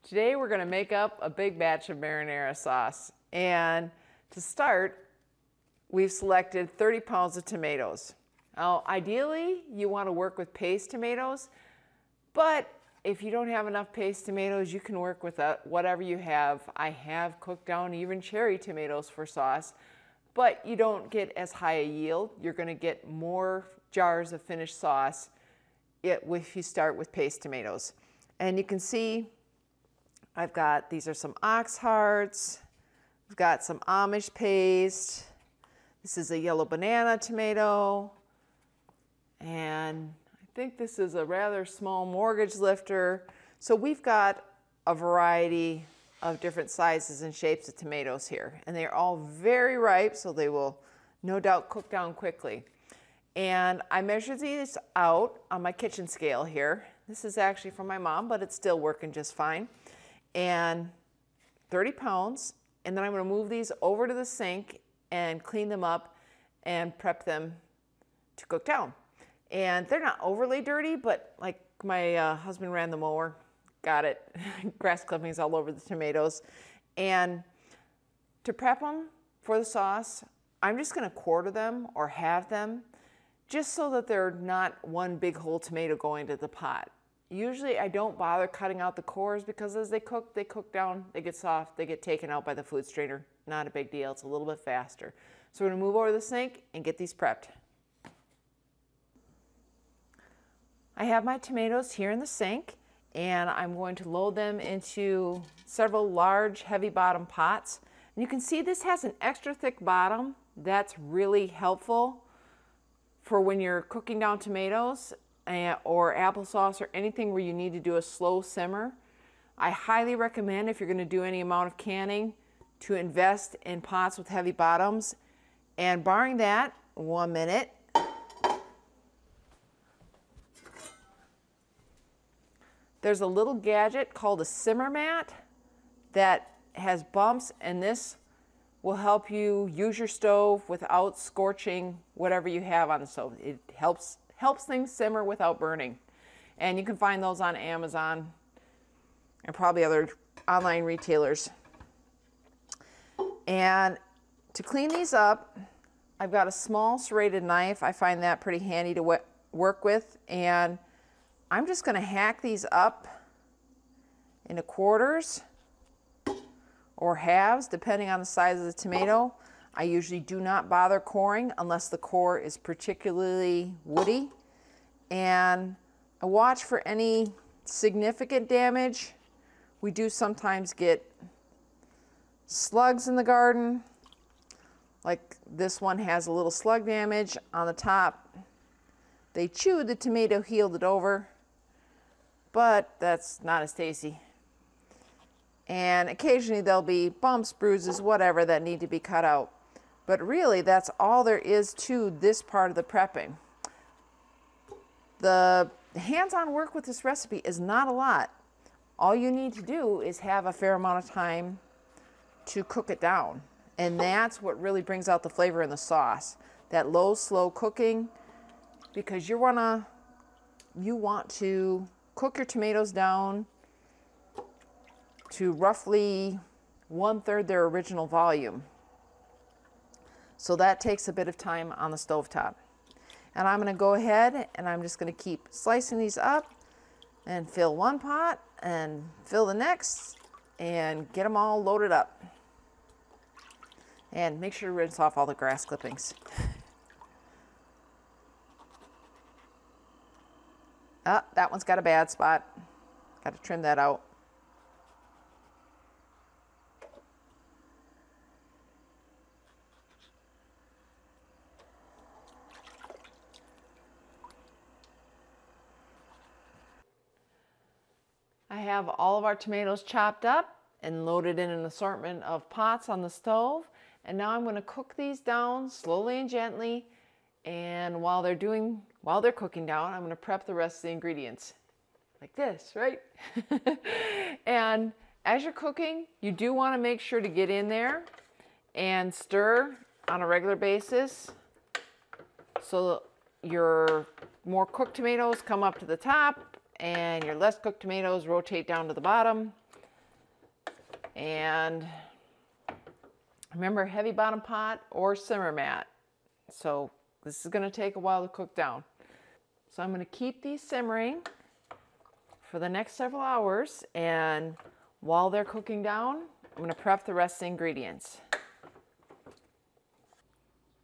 Today we're going to make up a big batch of marinara sauce. And to start, we've selected 30 pounds of tomatoes. Now, ideally, you want to work with paste tomatoes, but if you don't have enough paste tomatoes, you can work with whatever you have. I have cooked down even cherry tomatoes for sauce, but you don't get as high a yield. You're going to get more jars of finished sauce if you start with paste tomatoes. And you can see I've got, these are some ox hearts, we've got some Amish paste, this is a yellow banana tomato, and I think this is a rather small mortgage lifter. So we've got a variety of different sizes and shapes of tomatoes here, and they're all very ripe, so they will no doubt cook down quickly. And I measured these out on my kitchen scale here. This is actually from my mom, but it's still working just fine. And 30 pounds, and then I'm going to move these over to the sink and clean them up and prep them to cook down. And they're not overly dirty, but like my husband ran the mower, got it, grass clippings all over the tomatoes. And to prep them for the sauce, I'm just going to quarter them or halve them, just so that they're not one big whole tomato going to the pot. Usually I don't bother cutting out the cores because as they cook down, they get soft, they get taken out by the food strainer. Not a big deal, it's a little bit faster. So we're gonna move over to the sink and get these prepped. I have my tomatoes here in the sink, and I'm going to load them into several large, heavy bottom pots. And you can see this has an extra thick bottom. That's really helpful for when you're cooking down tomatoes or applesauce or anything where you need to do a slow simmer. I highly recommend, if you're going to do any amount of canning, to invest in pots with heavy bottoms. And barring that, 1 minute. There's a little gadget called a simmer mat that has bumps, and this will help you use your stove without scorching whatever you have on the stove. It helps things simmer without burning. And you can find those on Amazon and probably other online retailers. And to clean these up, I've got a small serrated knife. I find that pretty handy to work with. And I'm just going to hack these up into quarters or halves, depending on the size of the tomato. I usually do not bother coring unless the core is particularly woody. And I watch for any significant damage. We do sometimes get slugs in the garden. Like this one has a little slug damage on the top. They chewed the tomato, healed it over, but that's not as tasty. And occasionally there'll be bumps, bruises, whatever that need to be cut out. But really, that's all there is to this part of the prepping. The hands-on work with this recipe is not a lot. All you need to do is have a fair amount of time to cook it down. And that's what really brings out the flavor in the sauce. That low, slow cooking, because you want to cook your tomatoes down to roughly 1/3 their original volume. So that takes a bit of time on the stovetop. And I'm going to go ahead and I'm just going to keep slicing these up and fill one pot and fill the next and get them all loaded up. And make sure to rinse off all the grass clippings. That one's got a bad spot. Got to trim that out. I have all of our tomatoes chopped up and loaded in an assortment of pots on the stove. And now I'm going to cook these down slowly and gently. And while they're cooking down, I'm going to prep the rest of the ingredients. Like this, right? And as you're cooking, you do want to make sure to get in there and stir on a regular basis so your more cooked tomatoes come up to the top and your less cooked tomatoes rotate down to the bottom. And remember, heavy bottom pot or simmer mat. So this is going to take a while to cook down. So I'm going to keep these simmering for the next several hours, and while they're cooking down, I'm going to prep the rest of the ingredients.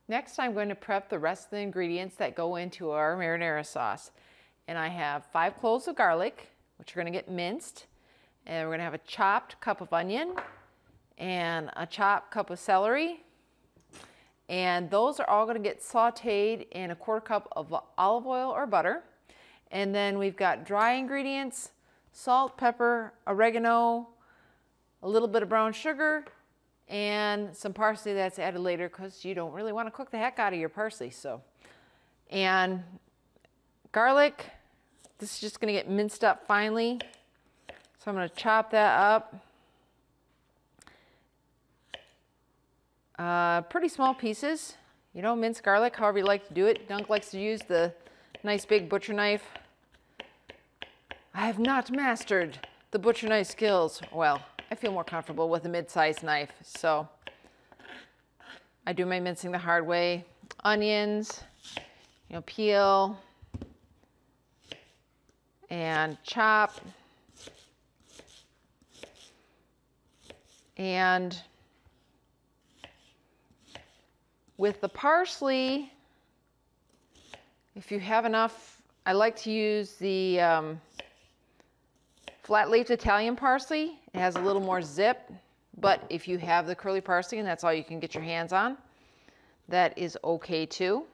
Next, I'm going to prep the rest of the ingredients that go into our marinara sauce. And I have 5 cloves of garlic, which are going to get minced. And we're going to have a chopped cup of onion and a chopped cup of celery. And those are all going to get sauteed in a 1/4 cup of olive oil or butter. And then we've got dry ingredients, salt, pepper, oregano, a little bit of brown sugar, and some parsley that's added later because you don't really want to cook the heck out of your parsley. And garlic, this is just going to get minced up finely. So I'm going to chop that up. Pretty small pieces. You know, mince garlic, however you like to do it. Dunk likes to use the nice big butcher knife. I have not mastered the butcher knife skills. Well, I feel more comfortable with a mid-sized knife, so I do my mincing the hard way. Onions, you know, peel and chop. And with the parsley, if you have enough, I like to use the flat-leafed Italian parsley. It has a little more zip, but if you have the curly parsley and that's all you can get your hands on, that is okay too.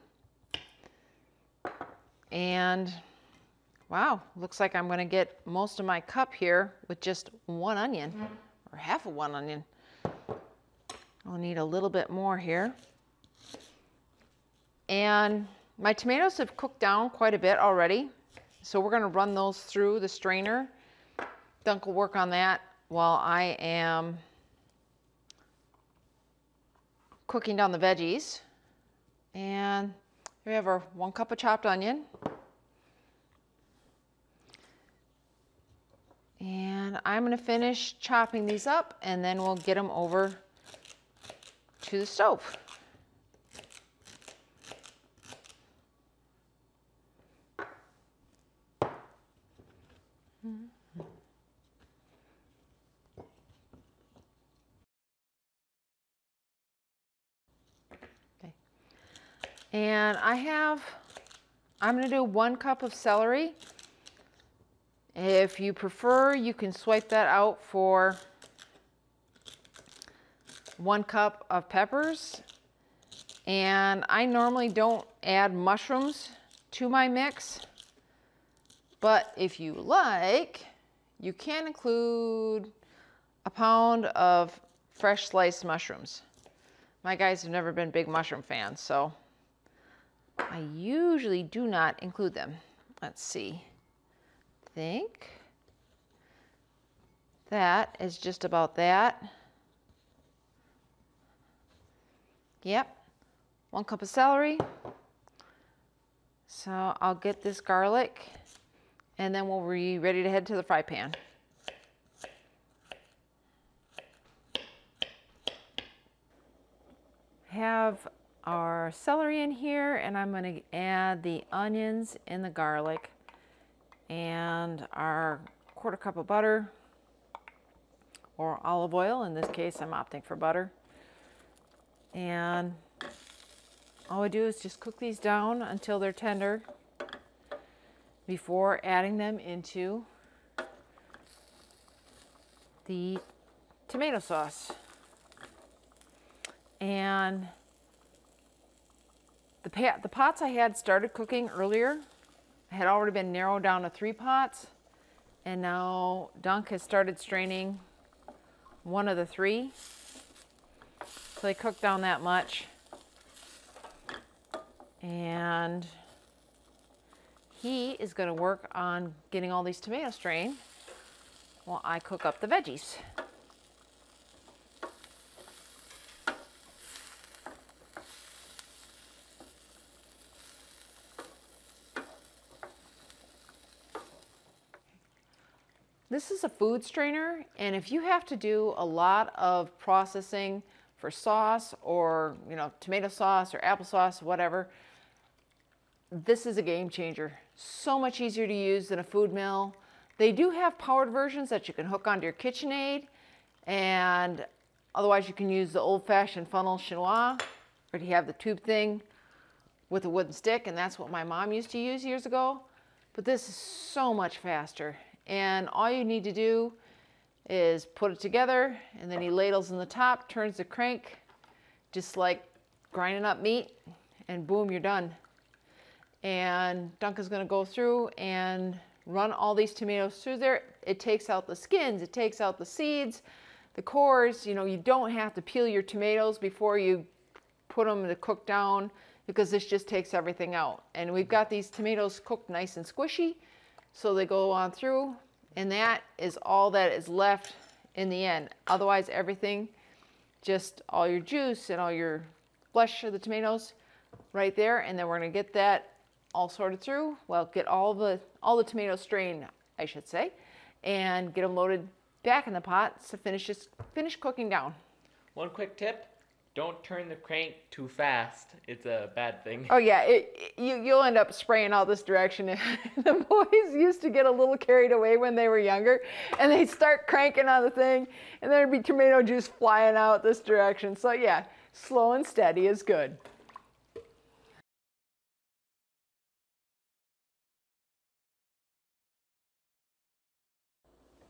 And wow, looks like I'm going to get most of my cup here with just 1 onion, or half of 1 onion. I'll need a little bit more here. And my tomatoes have cooked down quite a bit already, so we're going to run those through the strainer. Dunk will work on that while I am cooking down the veggies. And here we have our 1 cup of chopped onion. And I'm going to finish chopping these up, and then we'll get them over to the stove. And I'm going to do 1 cup of celery. If you prefer, you can swipe that out for 1 cup of peppers. And I normally don't add mushrooms to my mix, but if you like, you can include a pound of fresh sliced mushrooms. My guys have never been big mushroom fans, so I usually do not include them. Let's see. I think that is just about that. Yep, 1 cup of celery. So I'll get this garlic, and then we'll be ready to head to the fry pan. Have our celery in here, and I'm going to add the onions and the garlic and our 1/4 cup of butter, or olive oil. In this case, I'm opting for butter. And all I do is just cook these down until they're tender before adding them into the tomato sauce. And the pots I had started cooking earlier had already been narrowed down to 3 pots, and now Dunk has started straining 1 of the 3. So they cook down that much. And he is going to work on getting all these tomatoes strained while I cook up the veggies. This is a food strainer, and if you have to do a lot of processing for sauce or, you know, tomato sauce or applesauce, whatever, this is a game changer. So much easier to use than a food mill. They do have powered versions that you can hook onto your KitchenAid, and otherwise you can use the old-fashioned funnel chinois, or you have the tube thing with a wooden stick, and that's what my mom used to use years ago. But this is so much faster, and all you need to do is put it together, and then he ladles in the top, turns the crank, just like grinding up meat, and boom, you're done. And Duncan's gonna go through and run all these tomatoes through there. It takes out the skins, it takes out the seeds, the cores. You know, you don't have to peel your tomatoes before you put them to cook down, because this just takes everything out. And we've got these tomatoes cooked nice and squishy, so they go on through, and that is all that is left in the end. Otherwise, everything, just all your juice and all your flesh of the tomatoes right there, and then we're gonna get that all sorted through. Well, get all the tomatoes strained, I should say, and get them loaded back in the pot to finish cooking down. One quick tip: don't turn the crank too fast. It's a bad thing. Oh yeah, you'll end up spraying all this direction. The boys used to get a little carried away when they were younger, and they'd start cranking on the thing, and there'd be tomato juice flying out this direction. So yeah, slow and steady is good.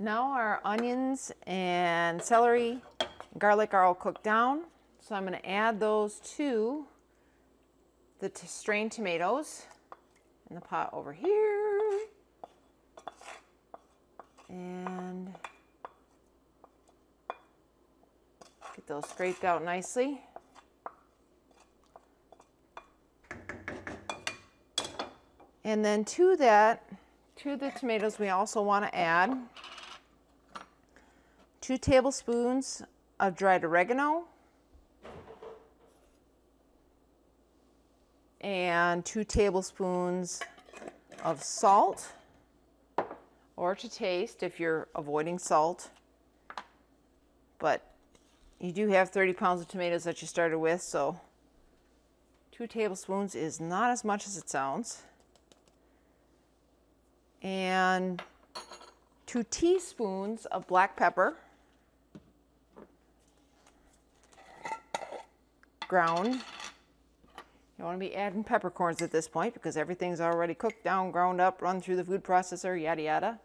Now our onions and celery and garlic are all cooked down. So I'm going to add those to the strained tomatoes in the pot over here. And get those scraped out nicely. And then to the tomatoes, we also want to add 2 tablespoons of dried oregano and 2 tablespoons of salt, or to taste if you're avoiding salt. But you do have 30 pounds of tomatoes that you started with, so 2 tablespoons is not as much as it sounds. And 2 teaspoons of black pepper, ground. You don't want to be adding peppercorns at this point because everything's already cooked down, ground up, run through the food processor, yada yada.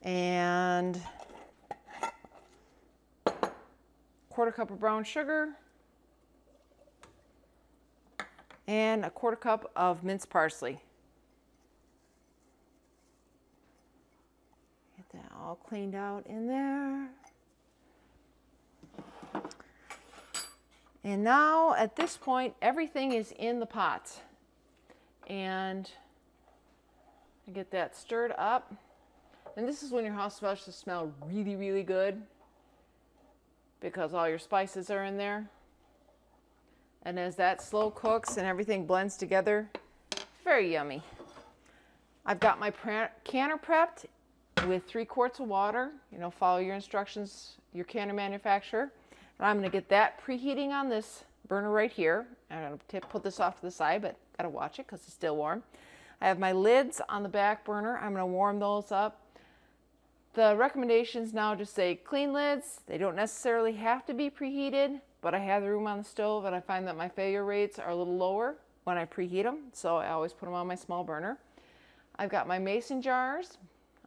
And 1/4 cup of brown sugar and 1/4 cup of minced parsley. Get that all cleaned out in there. And now at this point, everything is in the pot. And I get that stirred up. And this is when your house starts to smell really, really good, because all your spices are in there. And as that slow cooks and everything blends together, very yummy. I've got my canner prepped with 3 quarts of water. You know, follow your instructions, your canner manufacturer. And I'm going to get that preheating on this burner right here. I'm going to put this off to the side, but got to watch it because it's still warm. I have my lids on the back burner. I'm going to warm those up. The recommendations now just say clean lids. They don't necessarily have to be preheated, but I have the room on the stove, and I find that my failure rates are a little lower when I preheat them, so I always put them on my small burner. I've got my mason jars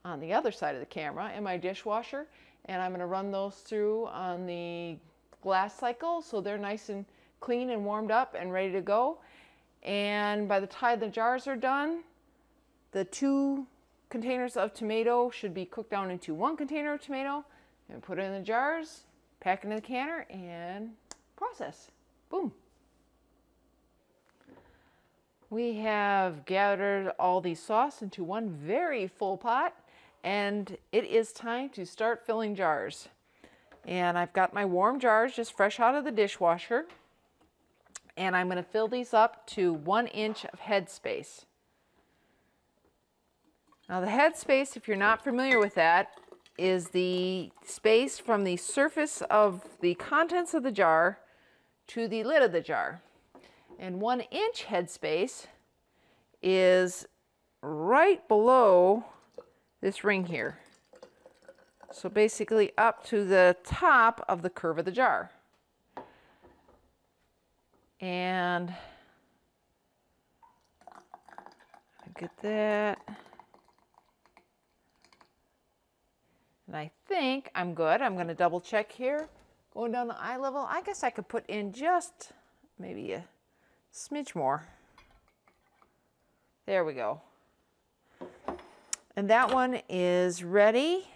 on the other side of the camera and my dishwasher, and I'm going to run those through on the glass cycle so they're nice and clean and warmed up and ready to go. And by the time the jars are done, the 2 containers of tomato should be cooked down into 1 container of tomato, and put it in the jars, pack it in the canner, and process. Boom. We have gathered all the sauce into one very full pot, and it is time to start filling jars. And I've got my warm jars just fresh out of the dishwasher. And I'm going to fill these up to 1 inch of head space. Now the head space, if you're not familiar with that, is the space from the surface of the contents of the jar to the lid of the jar. And 1 inch head space is right below this ring here. So basically up to the top of the curve of the jar. And get that. And I think I'm good. I'm going to double check here. Going down to eye level, I guess I could put in just maybe a smidge more. There we go. And that one is ready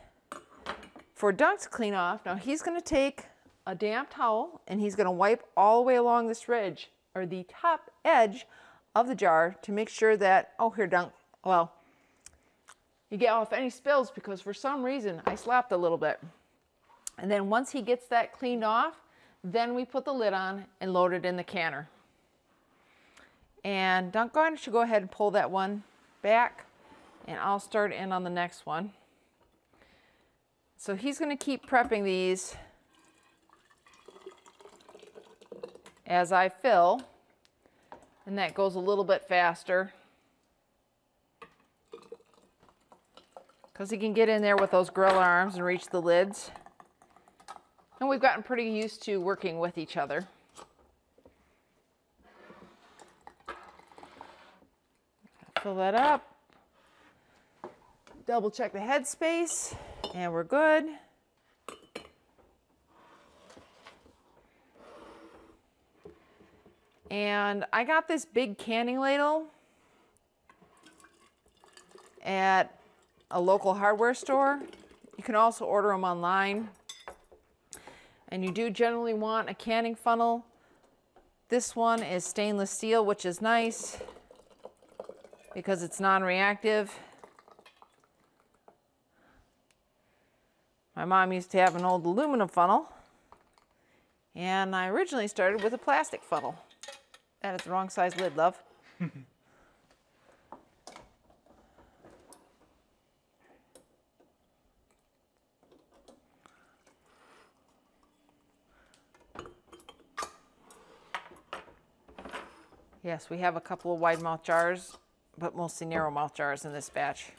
for Dunk to clean off. Now he's going to take a damp towel and he's going to wipe all the way along this ridge, or the top edge of the jar, to make sure that, oh here Dunk, well, you get off any spills, because for some reason I slapped a little bit. And then once he gets that cleaned off, then we put the lid on and load it in the canner. And Dunk, should go ahead and pull that one back, and I'll start in on the next one. So he's going to keep prepping these as I fill, and that goes a little bit faster because he can get in there with those grill arms and reach the lids. And we've gotten pretty used to working with each other. Fill that up. Double check the head space, and we're good. And I got this big canning ladle at a local hardware store. You can also order them online. And you do generally want a canning funnel. This one is stainless steel, which is nice because it's non-reactive. My mom used to have an old aluminum funnel, and I originally started with a plastic funnel. That is the wrong size lid, love. Yes, we have a couple of wide mouth jars, but mostly narrow mouth jars in this batch.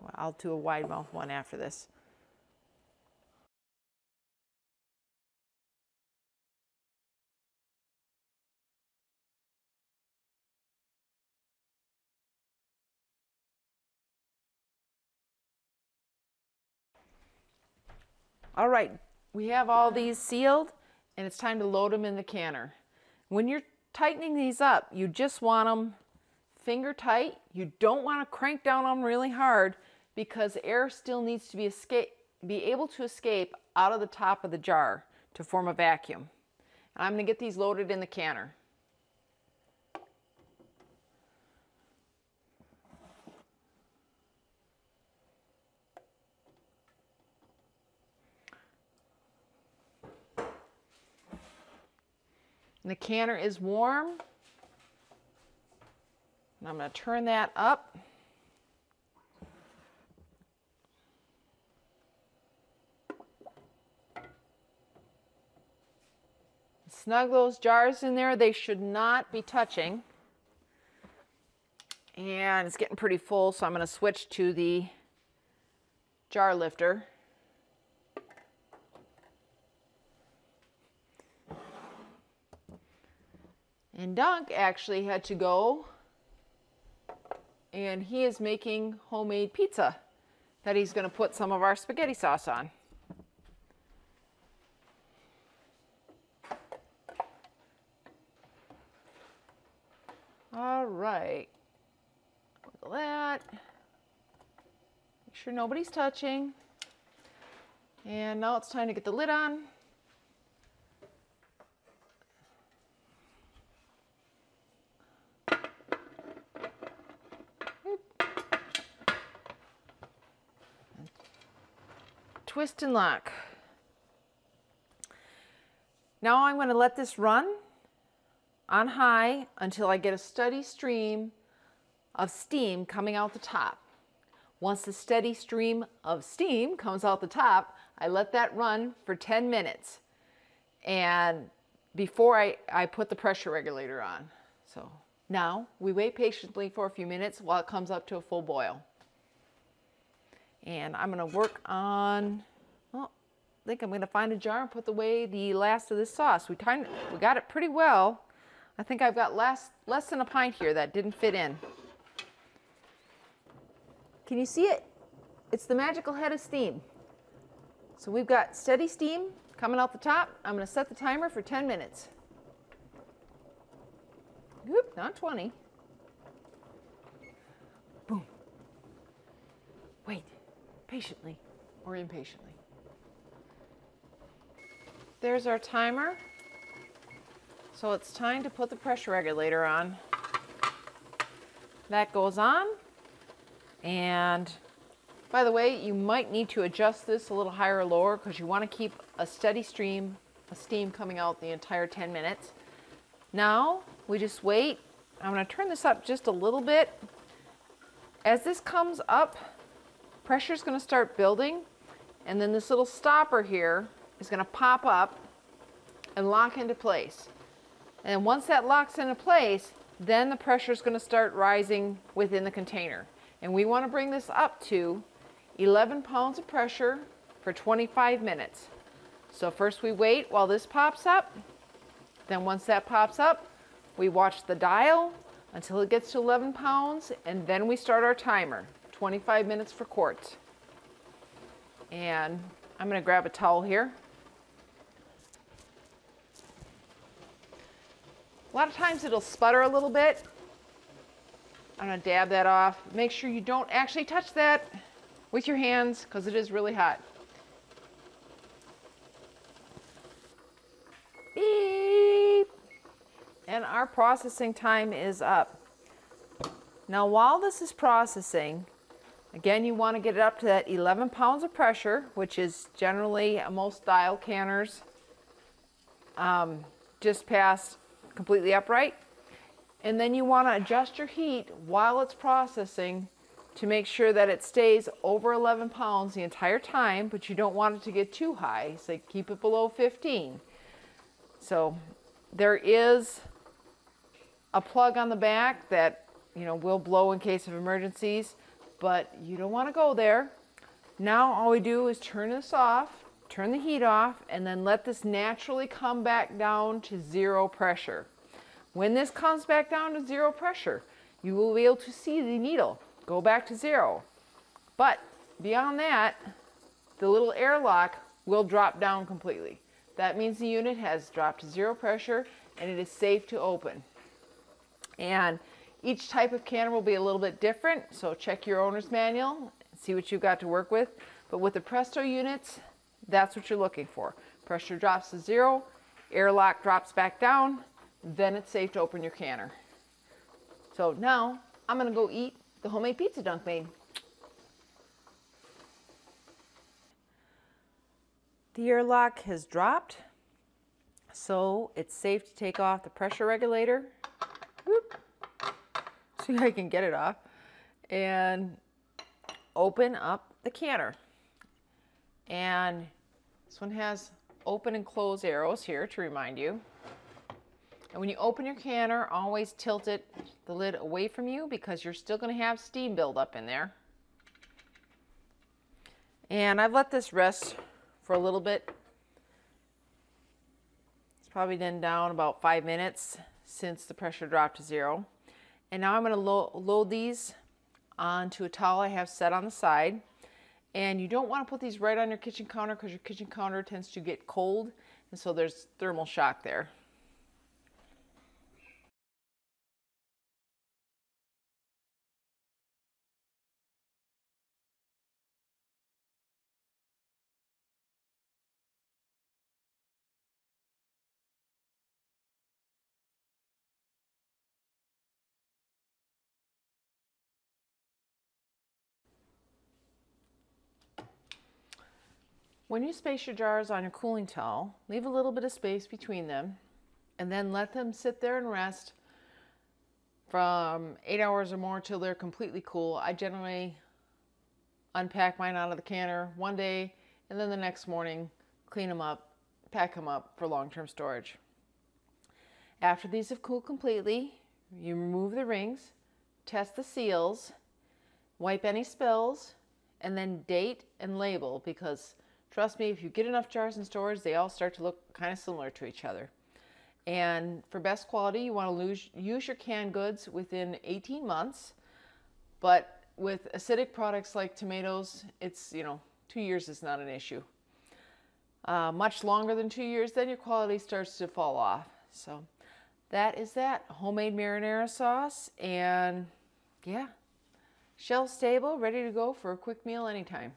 Well, I'll do a wide mouth one after this. All right, we have all these sealed, and it's time to load them in the canner. When you're tightening these up, you just want them finger tight. You don't want to crank down on them really hard, because air still needs to be able to escape out of the top of the jar to form a vacuum. And I'm going to get these loaded in the canner. And the canner is warm. And I'm going to turn that up. Snug those jars in there. They should not be touching. And it's getting pretty full, so I'm going to switch to the jar lifter. And Dunk actually had to go, and he is making homemade pizza that he's going to put some of our spaghetti sauce on. All right, look at that. Make sure nobody's touching. And now it's time to get the lid on. Twist and lock. Now I'm going to let this run on high until I get a steady stream of steam coming out the top. Once the steady stream of steam comes out the top, I let that run for 10 minutes and before I put the pressure regulator on. So now we wait patiently for a few minutes while it comes up to a full boil. And I'm going to work on, well, I think I'm going to find a jar and put away the last of this sauce. We got it pretty well. I think I've got less than a pint here that didn't fit in. Can you see it? It's the magical head of steam. So we've got steady steam coming out the top. I'm going to set the timer for 10 minutes. Oop, not 20. Boom. Wait, patiently or impatiently. There's our timer. So it's time to put the pressure regulator on. That goes on. And by the way, you might need to adjust this a little higher or lower because you want to keep a steady stream of steam coming out the entire 10 minutes. Now we just wait. I'm going to turn this up just a little bit. As this comes up, pressure is going to start building, and then this little stopper here is going to pop up and lock into place. And once that locks into place, then the pressure is going to start rising within the container. And we want to bring this up to 11 pounds of pressure for 25 minutes. So first we wait while this pops up. Then once that pops up, we watch the dial until it gets to 11 pounds, and then we start our timer, 25 minutes for quarts. And I'm going to grab a towel here. A lot of times it'll sputter a little bit. I'm going to dab that off. Make sure you don't actually touch that with your hands because it is really hot. Beep. And our processing time is up. Now while this is processing, again, you want to get it up to that 11 pounds of pressure, which is generally most dial canners just past completely upright. And then you want to adjust your heat while it's processing to make sure that it stays over 11 pounds the entire time, but you don't want it to get too high, so keep it below 15. So there is a plug on the back that, you know, will blow in case of emergencies, but you don't want to go there. Now all we do is turn this off, turn the heat off, and then let this naturally come back down to zero pressure. When this comes back down to zero pressure, you will be able to see the needle go back to zero. But beyond that, the little airlock will drop down completely. That means the unit has dropped to zero pressure and it is safe to open. And each type of canner will be a little bit different, so check your owner's manual and see what you've got to work with. But with the Presto units, that's what you're looking for. Pressure drops to zero, airlock drops back down, then it's safe to open your canner. So now I'm going to go eat the homemade pizza dunk made. The airlock has dropped, so it's safe to take off the pressure regulator. Whoop. See if I can get it off. And open up the canner. And this one has open and close arrows here to remind you. And when you open your canner, always tilt it, the lid away from you, because you're still going to have steam buildup in there. And I've let this rest for a little bit. It's probably been down about 5 minutes since the pressure dropped to zero. And now I'm going to load these onto a towel I have set on the side. And you don't want to put these right on your kitchen counter because your kitchen counter tends to get cold, and so there's thermal shock there. When you space your jars on your cooling towel, leave a little bit of space between them and then let them sit there and rest from 8 hours or more till they're completely cool. I generally unpack mine out of the canner one day and then the next morning clean them up, pack them up for long-term storage. After these have cooled completely, you remove the rings, test the seals, wipe any spills, and then date and label, because trust me, if you get enough jars in storage, they all start to look kind of similar to each other. And for best quality, you want to use your canned goods within 18 months. But with acidic products like tomatoes, it's, 2 years is not an issue. Much longer than 2 years, then your quality starts to fall off. So that is that. Homemade marinara sauce, and yeah, shelf stable, ready to go for a quick meal anytime.